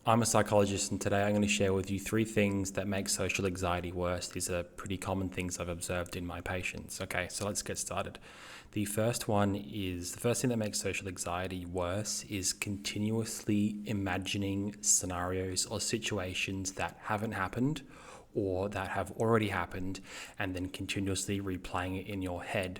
I'm a psychologist, and today I'm going to share with you 3 things that make social anxiety worse. These are pretty common things I've observed in my patients. Okay, so let's get started. The first thing that makes social anxiety worse is continuously imagining scenarios or situations that haven't happened or that have already happened, and then continuously replaying it in your head.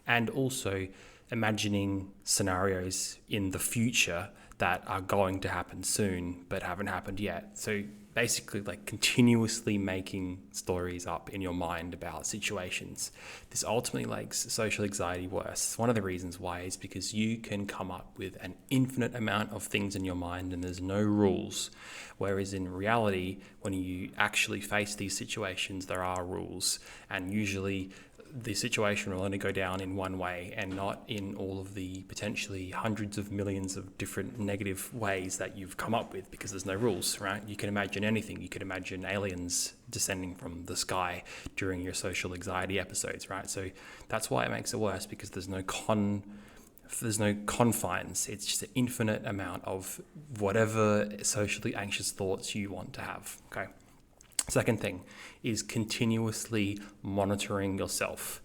And also imagining scenarios in the future that are going to happen soon but haven't happened yet. So basically, like, continuously making stories up in your mind about situations. This ultimately makes social anxiety worse. One of the reasons why is because you can come up with an infinite amount of things in your mind and there's no rules. Whereas in reality, when you actually face these situations, there are rules, and usually the situation will only go down in one way and not in all of the potentially hundreds of millions of different negative ways that you've come up with, because there's no rules, right? You can imagine anything. You could imagine aliens descending from the sky during your social anxiety episodes, right? So that's why it makes it worse, because there's no confines. It's just an infinite amount of whatever socially anxious thoughts you want to have. Okay. Second thing is continuously monitoring yourself.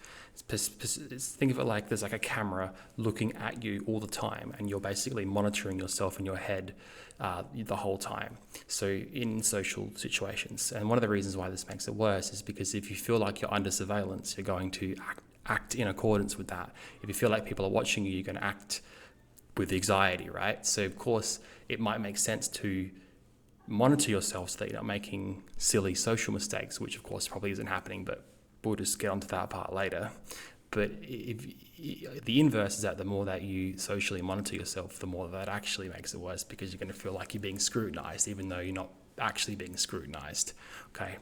Think of it like there's like a camera looking at you all the time, and you're basically monitoring yourself in your head the whole time. So in social situations, and one of the reasons why this makes it worse is because if you feel like you're under surveillance, you're going to act in accordance with that. If you feel like people are watching you, you're going to act with anxiety, right? So of course, it might make sense to monitor yourself so that you're not making silly social mistakes, which of course probably isn't happening, but we'll just get onto that part later. But the inverse is that the more that you socially monitor yourself, the more that actually makes it worse, because you're going to feel like you're being scrutinized, even though you're not actually being scrutinized. Okay,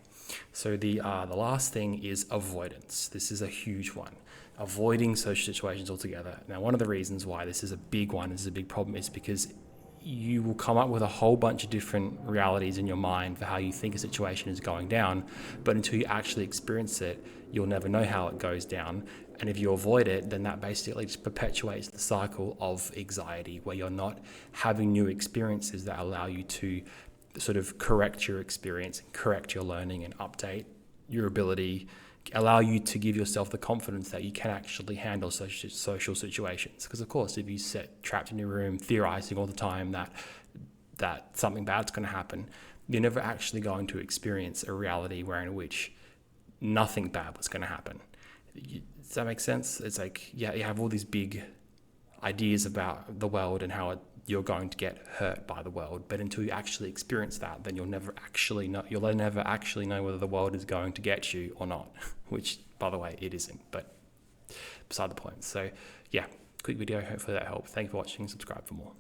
so the last thing is avoidance. This is a huge one. Avoiding social situations altogether. Now, one of the reasons why this is a big problem, is because you will come up with a whole bunch of different realities in your mind for how you think a situation is going down, but until you actually experience it, you'll never know how it goes down. And if you avoid it, then that basically just perpetuates the cycle of anxiety, where you're not having new experiences that allow you to sort of correct your experience, correct your learning, and update your ability, allow you to give yourself the confidence that you can actually handle social situations. Because of course, if you sit trapped in your room theorizing all the time that something bad's going to happen, you're never actually going to experience a reality in which nothing bad was going to happen. Does that make sense? It's like, yeah, you have all these big ideas about the world and how you're going to get hurt by the world, but until you actually experience that, then you'll never actually know whether the world is going to get you or not, which, by the way, it isn't, but beside the point. So yeah, quick video, hopefully that helped. Thank you for watching. Subscribe for more.